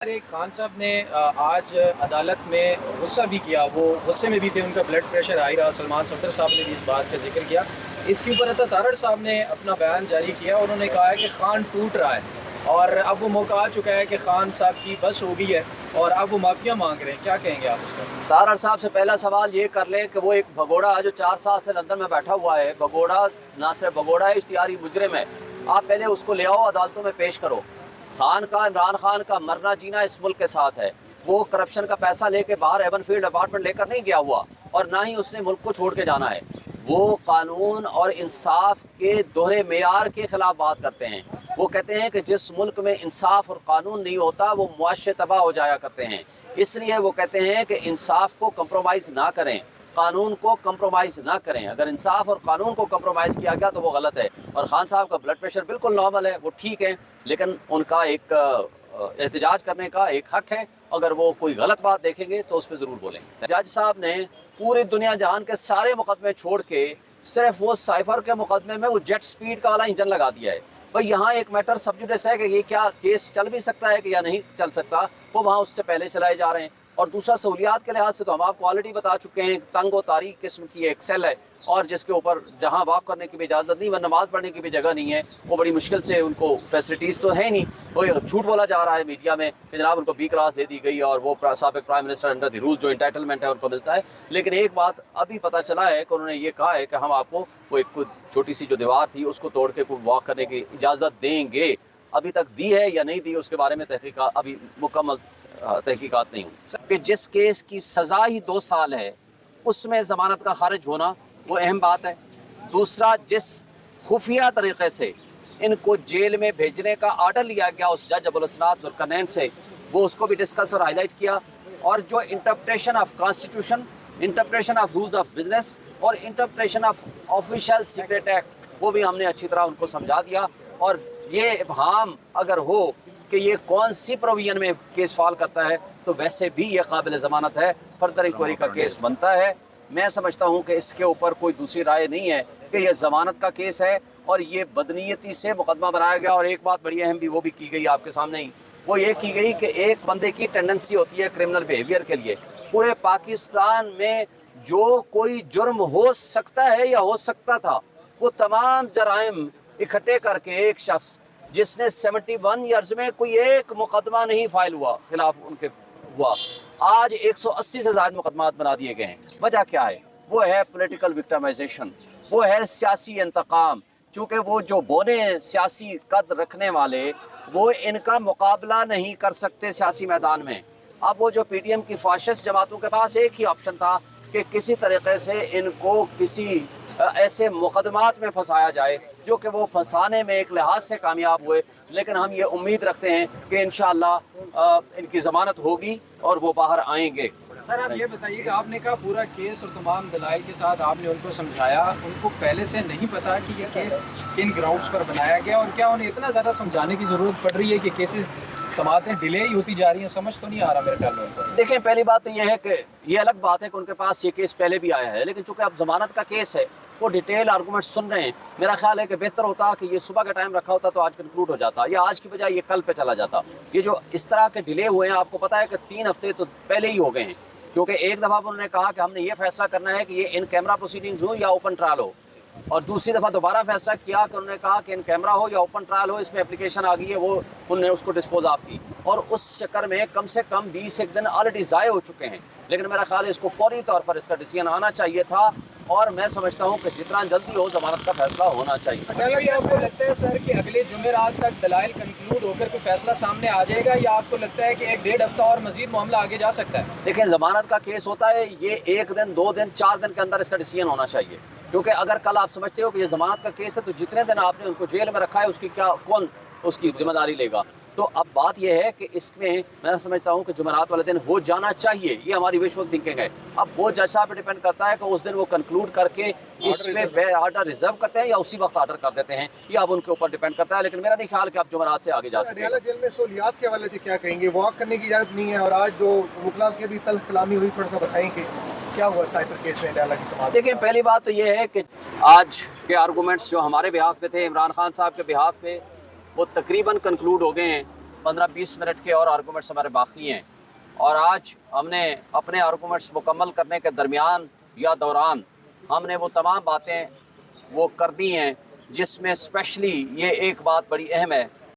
एक खान साहब ने आज अदालत में गुस्सा भी किया, वो गुस्से में भी थे, उनका ब्लड प्रेशर हाई रहा। सलमान सफदर साहब ने भी इस बात का जिक्र किया। इसके ऊपर अता तारड़ साहब ने अपना बयान जारी किया। उन्होंने कहा है कि खान टूट रहा है और अब वो मौका आ चुका है कि खान साहब की बस हो गई है और अब वो माफिया मांग रहे हैं। क्या कहेंगे आप उस पर? तारड़ साहब से पहला सवाल ये कर लें कि वो एक भगोड़ा जो 4 साल से लंदन में बैठा हुआ है, भगोड़ा ना सिर्फ भगोड़ा है, इश्तिहारी मुजरिम है। आप पहले उसको ले आओ, अदालतों में पेश करो। खान का, इमरान खान का मरना जीना इस मुल्क के साथ है। वो करप्शन का पैसा लेके बाहर एवन फील्ड अपार्टमेंट लेकर नहीं गया हुआ और ना ही उसने मुल्क को छोड़ के जाना है। वो कानून और इंसाफ के दोहरे मेयार के खिलाफ बात करते हैं। वो कहते हैं कि जिस मुल्क में इंसाफ और कानून नहीं होता वो मुआशरे तबाह हो जाया करते हैं। इसलिए वो कहते हैं कि इंसाफ को कंप्रोमाइज़ ना करें, कानून को कंप्रोमाइज़ ना करें। अगर इंसाफ और कानून को कंप्रोमाइज़ किया गया तो वो गलत है। और खान साहब का ब्लड प्रेशर बिल्कुल नॉर्मल है, वो ठीक है, लेकिन उनका एक एहतजाज करने का एक हक है। अगर वो कोई गलत बात देखेंगे तो उस पर ज़रूर बोलें। जज साहब ने पूरी दुनिया जहान के सारे मुकदमे छोड़ के सिर्फ वो साइफर के मुकदमे में वो जेट स्पीड का वाला इंजन लगा दिया है। भाई यहाँ एक मैटर सब जुडिस है कि ये क्या केस चल भी सकता है कि या नहीं चल सकता, वो वहाँ उससे पहले चलाए जा रहे हैं। और दूसरा, सहूलियात के लिहाज से तो हम आपको ऑलरेडी बता चुके हैं, तंग व तारीक किस्म की एक सेल है और जिसके ऊपर जहाँ वाक़ करने की भी इजाज़त नहीं, व नमाज़ पढ़ने की भी जगह नहीं है। वो बड़ी मुश्किल से, उनको फैसिलिटीज़ तो है नहीं। वो झूठ बोला जा रहा है मीडिया में कि जनाब उनको बी क्लास दे दी गई और वो साबिक़ prime minister under the rule जो इंटाइटलमेंट है उनको मिलता है। लेकिन एक बात अभी पता चला है कि उन्होंने ये कहा है कि हम आपको वो एक छोटी सी जो दीवार थी उसको तोड़ के कोई वॉक करने की इजाज़त देंगे। अभी तक दी है या नहीं दी उसके बारे में तहकीकात अभी मुकम्मल तहकीकात नहीं हुई। कि जिस केस की सज़ा ही 2 साल है उसमें ज़मानत का खारिज होना वो अहम बात है। दूसरा, जिस खुफिया तरीक़े से इनको जेल में भेजने का आर्डर लिया गया उस जज अबुल हसनात जुल्करनैन से, वो उसको भी डिस्कस और हाईलाइट किया। और जो interpretation of constitution, interpretation of rules of business और interpretation of official secret act, वो भी हमने अच्छी तरह उनको समझा दिया। और ये इब्हाम अगर हो कि ये कौन सी प्रोविजन में केस फाल करता है तो वैसे भी ये काबिल ज़मानत है, फर्दर इंक्वायरी का केस बनता है। मैं समझता हूँ कि इसके ऊपर कोई दूसरी राय नहीं है कि ये ज़मानत का केस है और ये बदनीयती से मुकदमा बनाया गया। और एक बात बड़ी अहम भी वो भी की गई आपके सामने ही, वो ये की गई कि एक बंदे की टेंडेंसी होती है क्रिमिनल बिहेवियर के लिए। पूरे पाकिस्तान में जो कोई जुर्म हो सकता है या हो सकता था, वो तमाम जराइम इकट्ठे करके एक शख्स जिसने 71 ईयर्स में कोई एक मुकदमा नहीं फाइल हुआ खिलाफ उनके हुआ, आज 180 से ज़्यादा मुकदमात बना दिए गए हैं। वजह क्या है? वो है पॉलिटिकल विक्टिमाइजेशन, वो है सियासी इंतकाम। चूँकि वो जो बोने सियासी कद रखने वाले वो इनका मुकाबला नहीं कर सकते सियासी मैदान में। अब वो जो PTM की फाशिस्ट जमातों के पास एक ही ऑप्शन था कि किसी तरीके से इनको किसी ऐसे मुकदमात में फंसाया जाए जो कि वो फंसाने में एक लिहाज से कामयाब हुए। लेकिन हम ये उम्मीद रखते हैं कि इंशाअल्लाह इनकी ज़मानत होगी और वो बाहर आएंगे। सर आप ये बताइए कि आपने कहा पूरा केस और तमाम दलाइल के साथ आपने उनको समझाया, उनको पहले से नहीं पता कि ये केस किन ग्राउंड्स पर बनाया गया और क्या उन्हें इतना ज़्यादा समझाने की ज़रूरत पड़ रही है कि केसेस समातें डिले ही होती जा रही हैं? समझ तो नहीं आ रहा मेरे ख्याल में उनको। देखें, पहली बात तो ये है कि ये अलग बात है कि उनके पास ये केस पहले भी आया है, लेकिन चूँकि अब ज़मानत का केस है वो डिटेल आर्गूमेंट सुन रहे हैं। मेरा ख्याल है कि बेहतर होता कि ये सुबह का टाइम रखा होता तो आज कंक्लूड हो जाता, या आज की बजाय ये कल पे चला जाता। ये जो इस तरह के डिले हुए हैं, आपको पता है कि 3 हफ्ते तो पहले ही हो गए हैं, क्योंकि एक दफ़ा उन्होंने कहा कि हमने ये फैसला करना है कि ये इन कैमरा प्रोसीडिंग्स हो या ओपन ट्रायल हो, और दूसरी दफ़ा दोबारा फैसला किया कि उन्होंने कहा कि इन कैमरा हो या ओपन ट्रायल हो, इसमें एप्लीकेशन आ गई है, वो उन्होंने उसको डिस्पोज ऑफ की। और उस चक्कर में कम से कम 20 एक दिन ऑलरेडी ज़ाय हो चुके हैं। लेकिन मेरा ख्याल है इसको फौरी तौर पर इसका डिसीजन आना चाहिए था और मैं समझता हूँ कि जितना जल्दी हो ज़मानत का फैसला होना चाहिए। आपको लगता है सर कि अगले जुमेरात तक दलाइल कंक्लूड होकर कोई फैसला सामने आ जाएगा, या आपको लगता है कि 1-1.5 हफ्ता और मजीद मामला आगे जा सकता है? देखें, ज़मानत का केस होता है, ये 1 दिन 2 दिन 4 दिन के अंदर इसका डिसीजन होना चाहिए। क्योंकि अगर कल आप समझते हो कि ये ज़मानत का केस है तो जितने दिन आपने उनको जेल में रखा है उसकी कौन उसकी जिम्मेदारी लेगा? तो अब बात यह है कि इसमें मैं समझता हूँ कि जुमेरात वाले दिन हो जाना चाहिए, ये हमारी विशुअल थिंकिंग है। अब वो जज साहब पे डिपेंड करता है कि उस दिन वो कंक्लूड करके इसमें आर्डर रिजर्व करते हैं या उसी वक्त आर्डर कर देते हैं, ये अब उनके ऊपर डिपेंड करता है। लेकिन मेरा नहीं ख्याल कि आप जुमेरात से आगे जा सकते हैं। जेल में सहूलियात के हवाले से क्या कहेंगे? वॉक करने की इजाज़त नहीं है और आज जो वकला की भी तल्ख कलामी हुई, थोड़ा सा बताएंगे क्या हुआ साइफर केस में डाला की समाज? देखिए, पहली बात तो ये है कि आज के आर्गूमेंट्स जो हमारे बिहाफ पे थे, इमरान खान साहब के बिहाफ पे, वो तकरीबन कंक्लूड हो गए हैं। 15-20 منٹ کے اور آرگومنٹس ہمارے باقی ہیں، اور آج ہم نے اپنے آرگومنٹس مکمل کرنے کے درمیان یا دوران ہم نے وہ تمام باتیں وہ کر دی ہیں، جس میں اسپیشلی یہ ایک بات بڑی اہم ہے